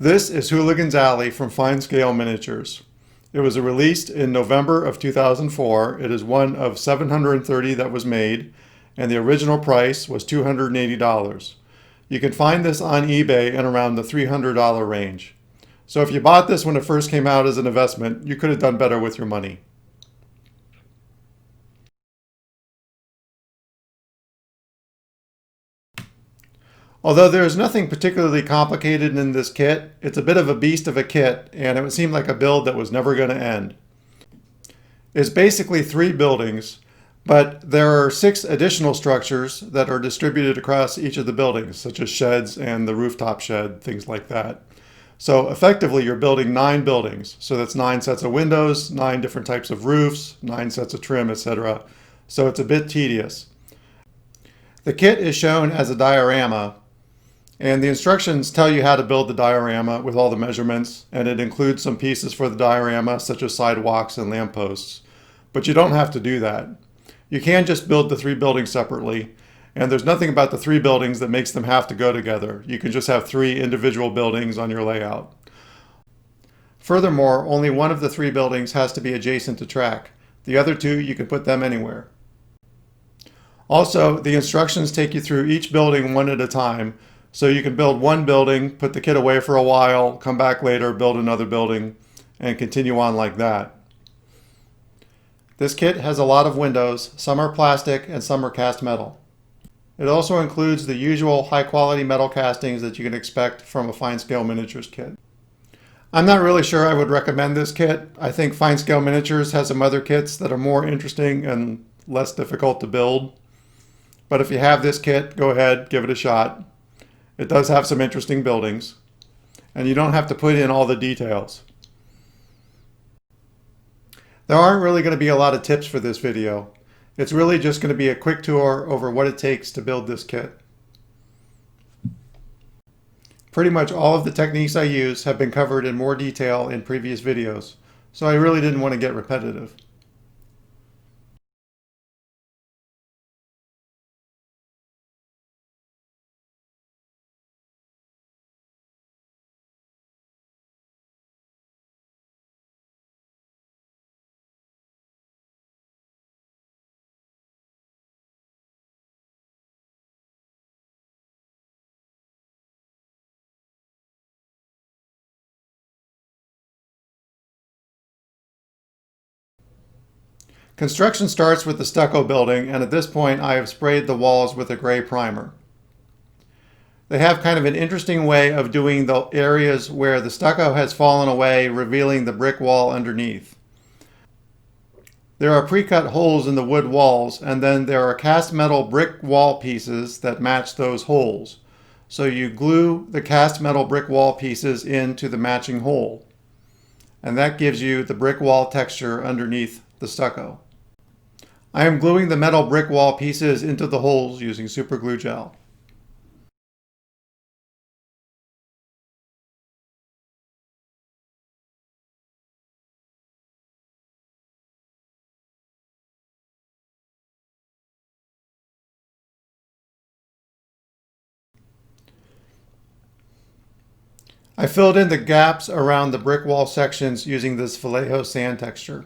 This is Houligans Alley from Fine Scale Miniatures. It was released in November of 2004. It is one of 730 that was made, and the original price was $280. You can find this on eBay in around the $300 range. So if you bought this when it first came out as an investment, you could have done better with your money. Although there is nothing particularly complicated in this kit, it's a bit of a beast of a kit, and it would seem like a build that was never going to end. It's basically 3 buildings, but there are 6 additional structures that are distributed across each of the buildings, such as sheds and the rooftop shed, things like that. So effectively you're building 9 buildings. So that's 9 sets of windows, 9 different types of roofs, 9 sets of trim, etc. So it's a bit tedious. The kit is shown as a diorama, and the instructions tell you how to build the diorama with all the measurements, and it includes some pieces for the diorama such as sidewalks and lampposts. But you don't have to do that. You can just build the 3 buildings separately, and there's nothing about the 3 buildings that makes them have to go together. You can just have 3 individual buildings on your layout. Furthermore, only one of the 3 buildings has to be adjacent to track. The other 2, you can put them anywhere. Also, the instructions take you through each building one at a time, so you can build one building, put the kit away for a while, come back later, build another building, and continue on like that. This kit has a lot of windows. Some are plastic and some are cast metal. It also includes the usual high quality metal castings that you can expect from a Fine Scale Miniatures kit. I'm not really sure I would recommend this kit. I think Fine Scale Miniatures has some other kits that are more interesting and less difficult to build. But if you have this kit, go ahead, give it a shot. It does have some interesting buildings, and you don't have to put in all the details. There aren't really going to be a lot of tips for this video. It's really just going to be a quick tour over what it takes to build this kit. Pretty much all of the techniques I use have been covered in more detail in previous videos, so I really didn't want to get repetitive. Construction starts with the stucco building, and at this point I have sprayed the walls with a gray primer. They have kind of an interesting way of doing the areas where the stucco has fallen away, revealing the brick wall underneath. There are pre-cut holes in the wood walls, and then there are cast metal brick wall pieces that match those holes. So you glue the cast metal brick wall pieces into the matching hole, and that gives you the brick wall texture underneath the stucco. I am gluing the metal brick wall pieces into the holes using super glue gel. I filled in the gaps around the brick wall sections using this Vallejo sand texture.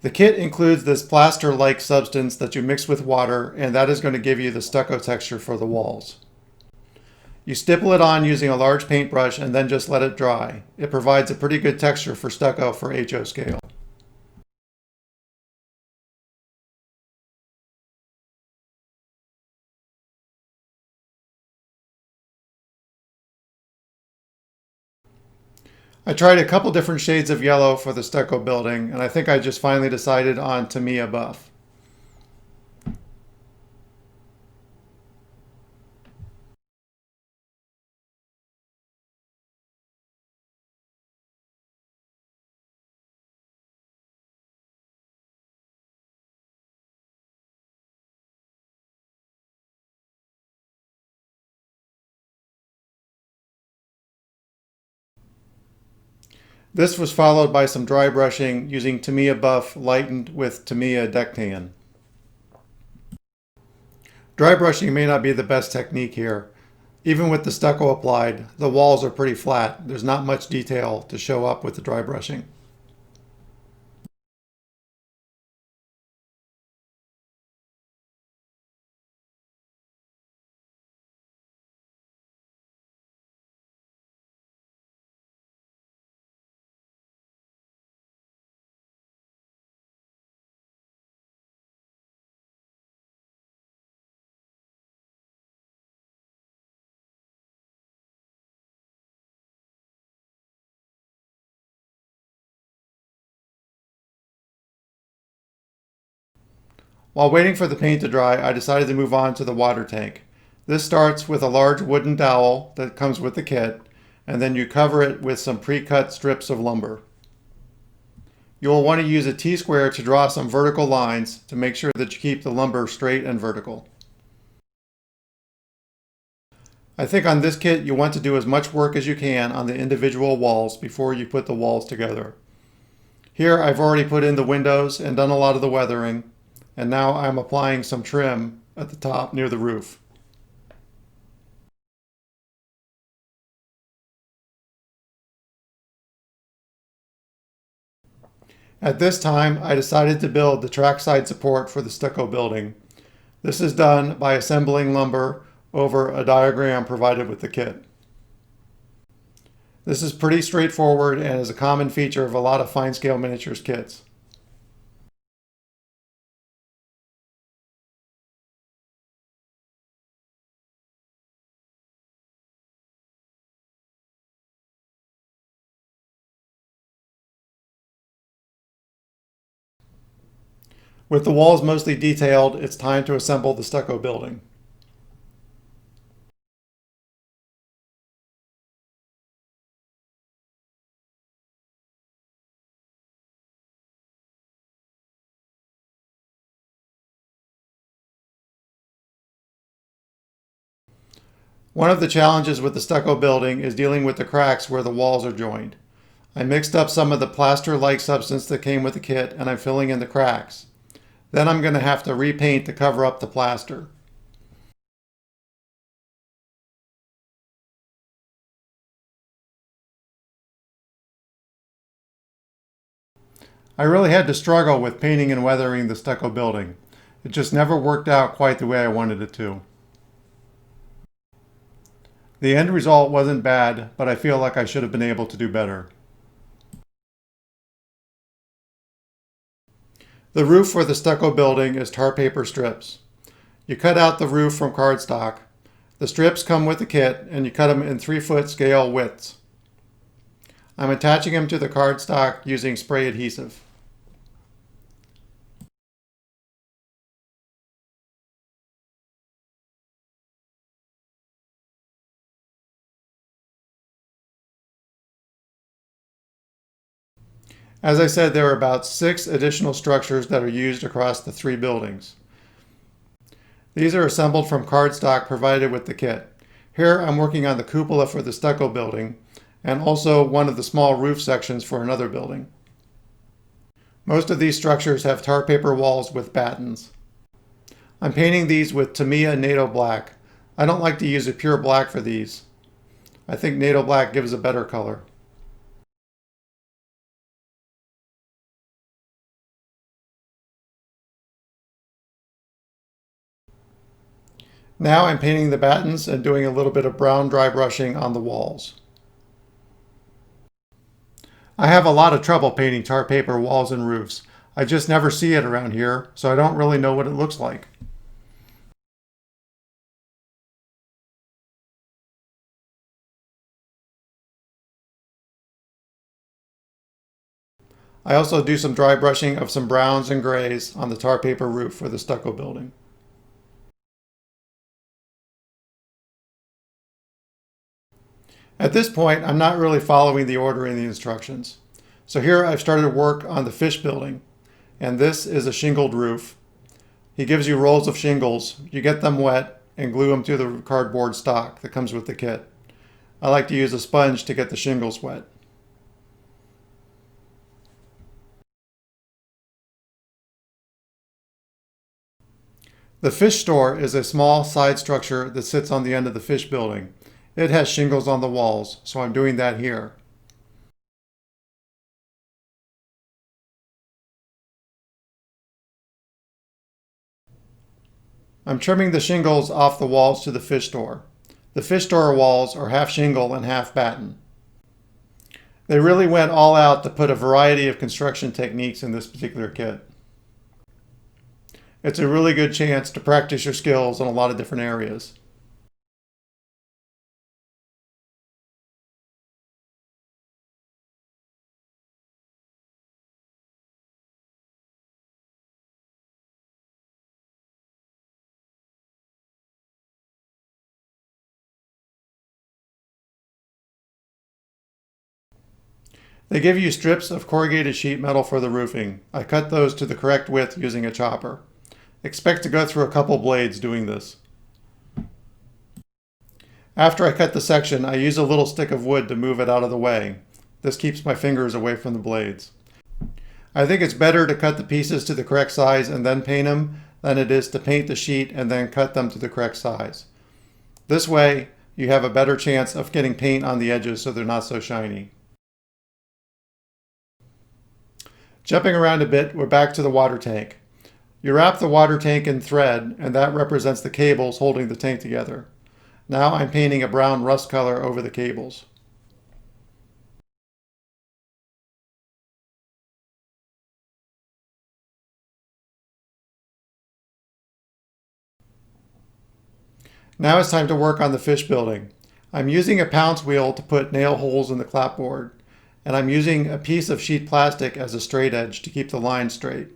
The kit includes this plaster-like substance that you mix with water, and that is going to give you the stucco texture for the walls. You stipple it on using a large paintbrush and then just let it dry. It provides a pretty good texture for stucco for HO scale. I tried a couple different shades of yellow for the stucco building, and I think I just finally decided on Tamiya Buff. This was followed by some dry brushing using Tamiya buff lightened with Tamiya deck tan. Dry brushing may not be the best technique here. Even with the stucco applied, the walls are pretty flat. There's not much detail to show up with the dry brushing. While waiting for the paint to dry, I decided to move on to the water tank. This starts with a large wooden dowel that comes with the kit, and then you cover it with some pre-cut strips of lumber. You will want to use a T-square to draw some vertical lines to make sure that you keep the lumber straight and vertical. I think on this kit you want to do as much work as you can on the individual walls before you put the walls together. Here I've already put in the windows and done a lot of the weathering, and now I'm applying some trim at the top near the roof. At this time, I decided to build the trackside support for the stucco building. This is done by assembling lumber over a diagram provided with the kit. This is pretty straightforward and is a common feature of a lot of fine-scale miniatures kits. With the walls mostly detailed, it's time to assemble the stucco building. One of the challenges with the stucco building is dealing with the cracks where the walls are joined. I mixed up some of the plaster-like substance that came with the kit and I'm filling in the cracks. Then I'm going to have to repaint to cover up the plaster. I really had to struggle with painting and weathering the stucco building. It just never worked out quite the way I wanted it to. The end result wasn't bad, but I feel like I should have been able to do better. The roof for the stucco building is tar paper strips. You cut out the roof from cardstock. The strips come with the kit and you cut them in 3-foot scale widths. I'm attaching them to the cardstock using spray adhesive. As I said, there are about 6 additional structures that are used across the 3 buildings. These are assembled from cardstock provided with the kit. Here I'm working on the cupola for the stucco building and also one of the small roof sections for another building. Most of these structures have tar paper walls with battens. I'm painting these with Tamiya NATO black. I don't like to use a pure black for these. I think NATO black gives a better color. Now I'm painting the battens and doing a little bit of brown dry brushing on the walls. I have a lot of trouble painting tar paper walls and roofs. I just never see it around here, so I don't really know what it looks like. I also do some dry brushing of some browns and grays on the tar paper roof for the stucco building. At this point, I'm not really following the order in the instructions. So here I've started work on the fish building, and this is a shingled roof. He gives you rolls of shingles. You get them wet and glue them to the cardboard stock that comes with the kit. I like to use a sponge to get the shingles wet. The fish store is a small side structure that sits on the end of the fish building. It has shingles on the walls, so I'm doing that here. I'm trimming the shingles off the walls to the fish store. The fish store walls are half shingle and half batten. They really went all out to put a variety of construction techniques in this particular kit. It's a really good chance to practice your skills in a lot of different areas. They give you strips of corrugated sheet metal for the roofing. I cut those to the correct width using a chopper. Expect to go through a couple blades doing this. After I cut the section, I use a little stick of wood to move it out of the way. This keeps my fingers away from the blades. I think it's better to cut the pieces to the correct size and then paint them than it is to paint the sheet and then cut them to the correct size. This way, you have a better chance of getting paint on the edges so they're not so shiny. Jumping around a bit, we're back to the water tank. You wrap the water tank in thread, and that represents the cables holding the tank together. Now I'm painting a brown rust color over the cables. Now it's time to work on the fish building. I'm using a pounce wheel to put nail holes in the clapboard, and I'm using a piece of sheet plastic as a straight edge to keep the line straight.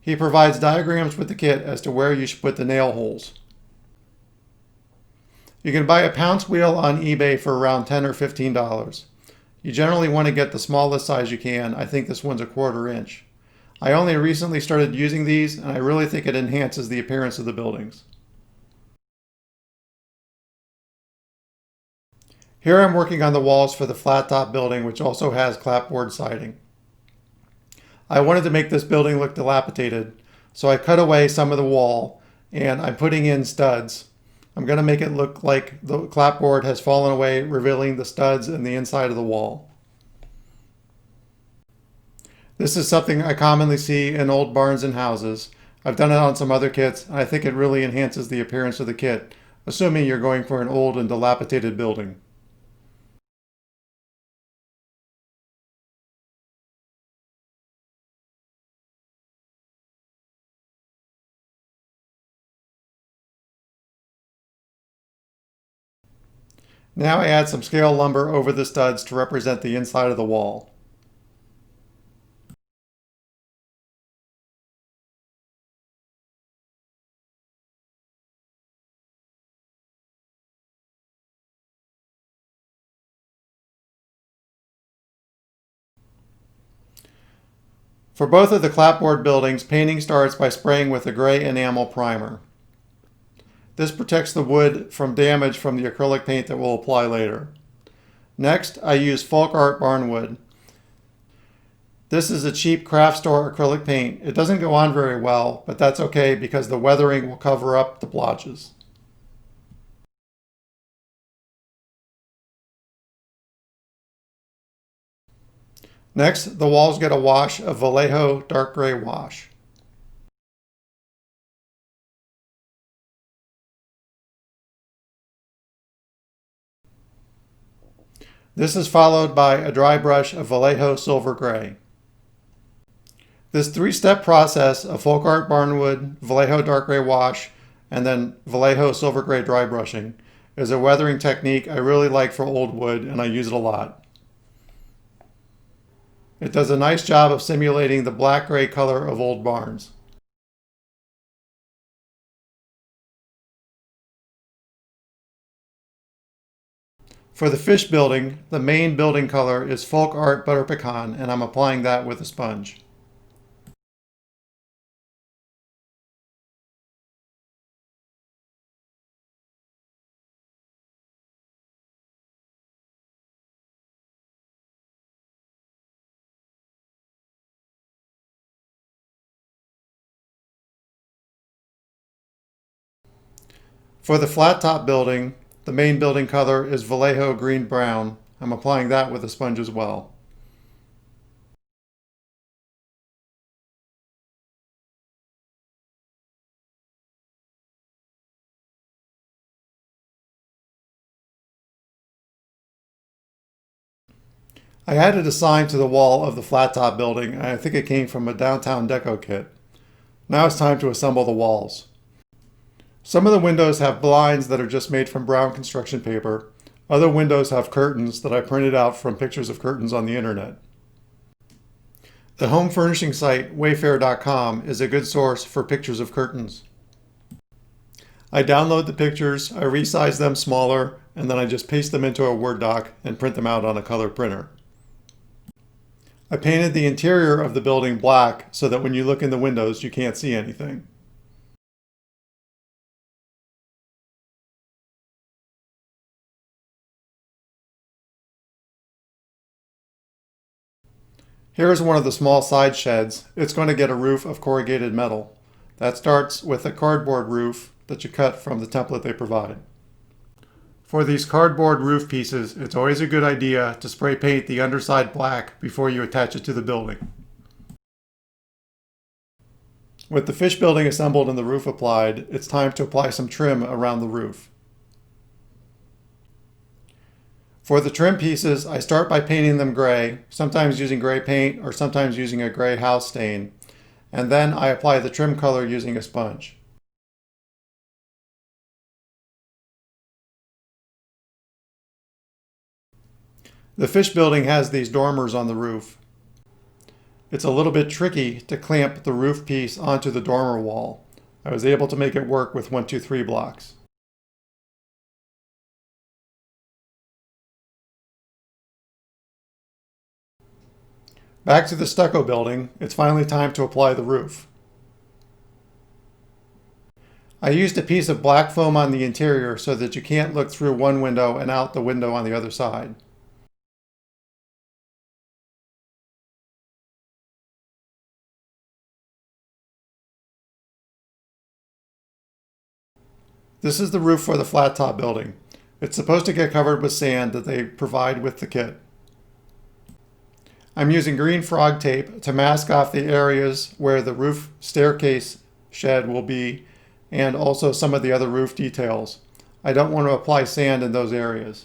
He provides diagrams with the kit as to where you should put the nail holes. You can buy a pounce wheel on eBay for around $10 or $15. You generally want to get the smallest size you can. I think this one's a 1/4 inch. I only recently started using these, and I really think it enhances the appearance of the buildings. Here I'm working on the walls for the flat top building, which also has clapboard siding. I wanted to make this building look dilapidated, so I cut away some of the wall, and I'm putting in studs. I'm going to make it look like the clapboard has fallen away, revealing the studs in the inside of the wall. This is something I commonly see in old barns and houses. I've done it on some other kits, and I think it really enhances the appearance of the kit, assuming you're going for an old and dilapidated building. Now I add some scale lumber over the studs to represent the inside of the wall. For both of the clapboard buildings, painting starts by spraying with a gray enamel primer. This protects the wood from damage from the acrylic paint that we'll apply later. Next, I use folk art barnwood. This is a cheap craft store acrylic paint. It doesn't go on very well, but that's okay because the weathering will cover up the blotches. Next, the walls get a wash of Vallejo dark gray wash. This is followed by a dry brush of Vallejo silver gray. This 3-step process of folk art barnwood, Vallejo dark gray wash, and then Vallejo silver gray dry brushing is a weathering technique I really like for old wood, and I use it a lot. It does a nice job of simulating the black-gray color of old barns. For the fish building, the main building color is folk art butter pecan, and I'm applying that with a sponge. For the flat top building, the main building color is Vallejo green brown. I'm applying that with a sponge as well. I added a sign to the wall of the flat top building, and I think it came from a downtown deco kit. Now it's time to assemble the walls. Some of the windows have blinds that are just made from brown construction paper. Other windows have curtains that I printed out from pictures of curtains on the internet. The home furnishing site wayfair.com is a good source for pictures of curtains. I download the pictures, I resize them smaller, and then I just paste them into a Word doc and print them out on a color printer. I painted the interior of the building black so that when you look in the windows you can't see anything. Here is one of the small side sheds. It's going to get a roof of corrugated metal. That starts with a cardboard roof that you cut from the template they provide. For these cardboard roof pieces, it's always a good idea to spray paint the underside black before you attach it to the building. With the fish building assembled and the roof applied, it's time to apply some trim around the roof. For the trim pieces, I start by painting them gray, sometimes using gray paint or sometimes using a gray house stain, and then I apply the trim color using a sponge. The fish building has these dormers on the roof. It's a little bit tricky to clamp the roof piece onto the dormer wall. I was able to make it work with 1-2-3 blocks. Back to the stucco building, it's finally time to apply the roof. I used a piece of black foam on the interior so that you can't look through one window and out the window on the other side. This is the roof for the flat top building. It's supposed to get covered with sand that they provide with the kit. I'm using green frog tape to mask off the areas where the roof staircase shed will be and also some of the other roof details. I don't want to apply sand in those areas.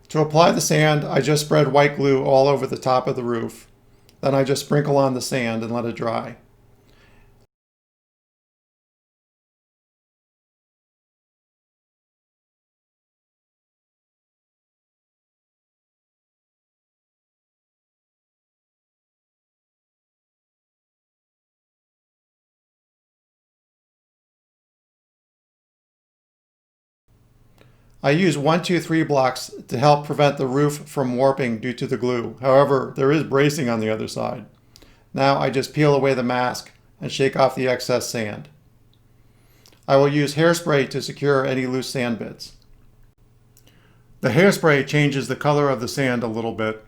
To apply the sand, I just spread white glue all over the top of the roof. Then I just sprinkle on the sand and let it dry. I use 1-2-3 blocks to help prevent the roof from warping due to the glue. However, there is bracing on the other side. Now I just peel away the mask and shake off the excess sand. I will use hairspray to secure any loose sand bits. The hairspray changes the color of the sand a little bit.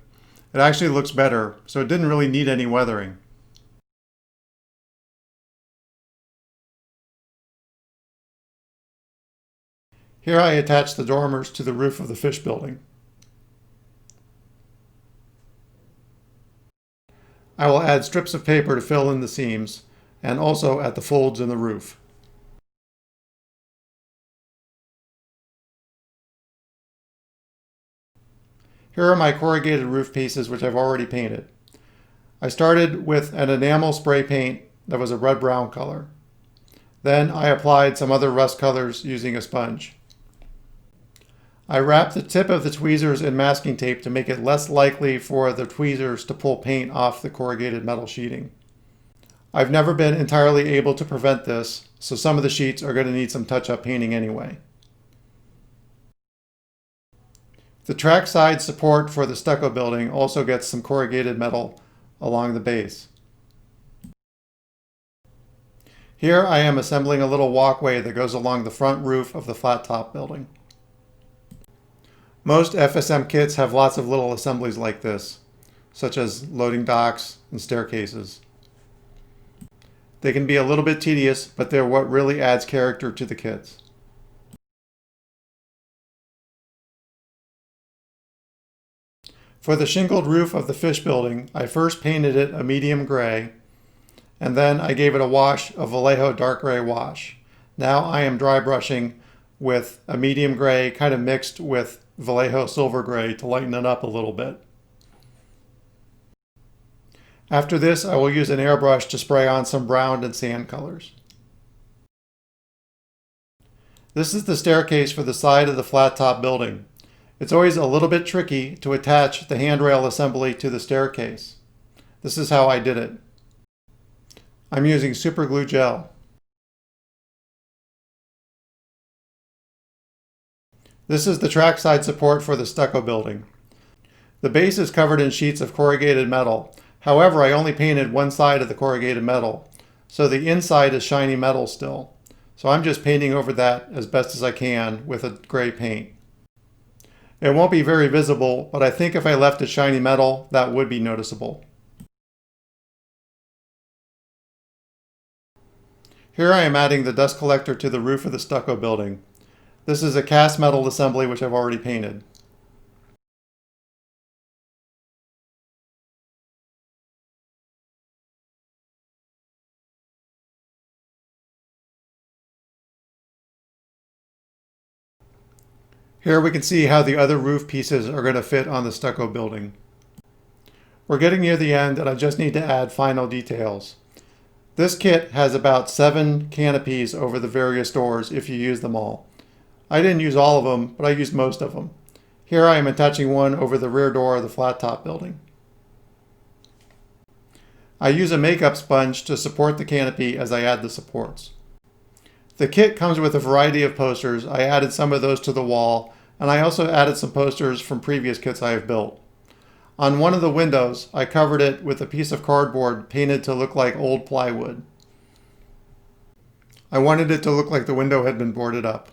It actually looks better, so it didn't really need any weathering. Here I attach the dormers to the roof of the fish building. I will add strips of paper to fill in the seams and also at the folds in the roof. Here are my corrugated roof pieces which I've already painted. I started with an enamel spray paint that was a red-brown color. Then I applied some other rust colors using a sponge. I wrapped the tip of the tweezers in masking tape to make it less likely for the tweezers to pull paint off the corrugated metal sheeting. I've never been entirely able to prevent this, so some of the sheets are going to need some touch-up painting anyway. The trackside support for the stucco building also gets some corrugated metal along the base. Here I am assembling a little walkway that goes along the front roof of the flat top building. Most FSM kits have lots of little assemblies like this, such as loading docks and staircases. They can be a little bit tedious, but they're what really adds character to the kits. For the shingled roof of the fish building, I first painted it a medium gray, and then I gave it a wash of Vallejo dark gray wash. Now I am dry brushing with a medium gray kind of mixed with Vallejo silver gray to lighten it up a little bit. After this, I will use an airbrush to spray on some brown and sand colors. This is the staircase for the side of the flat top building. It's always a little bit tricky to attach the handrail assembly to the staircase. This is how I did it. I'm using super glue gel. This is the trackside support for the stucco building. The base is covered in sheets of corrugated metal. However, I only painted one side of the corrugated metal, so the inside is shiny metal still. So I'm just painting over that as best as I can with a gray paint. It won't be very visible, but I think if I left it shiny metal, that would be noticeable. Here I am adding the dust collector to the roof of the stucco building. This is a cast metal assembly which I've already painted. Here we can see how the other roof pieces are going to fit on the stucco building. We're getting near the end and I just need to add final details. This kit has about 7 canopies over the various doors if you use them all. I didn't use all of them, but I used most of them. Here I am attaching one over the rear door of the flat top building. I use a makeup sponge to support the canopy as I add the supports. The kit comes with a variety of posters. I added some of those to the wall, and I also added some posters from previous kits I have built. On one of the windows, I covered it with a piece of cardboard painted to look like old plywood. I wanted it to look like the window had been boarded up.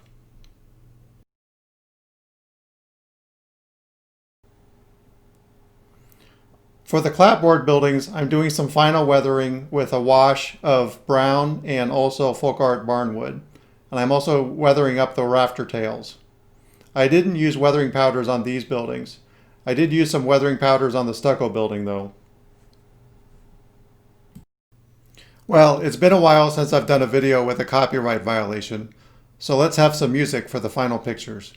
For the clapboard buildings, I'm doing some final weathering with a wash of brown and also folk art barnwood. And I'm also weathering up the rafter tails. I didn't use weathering powders on these buildings. I did use some weathering powders on the stucco building though. Well, it's been a while since I've done a video with a copyright violation, so let's have some music for the final pictures.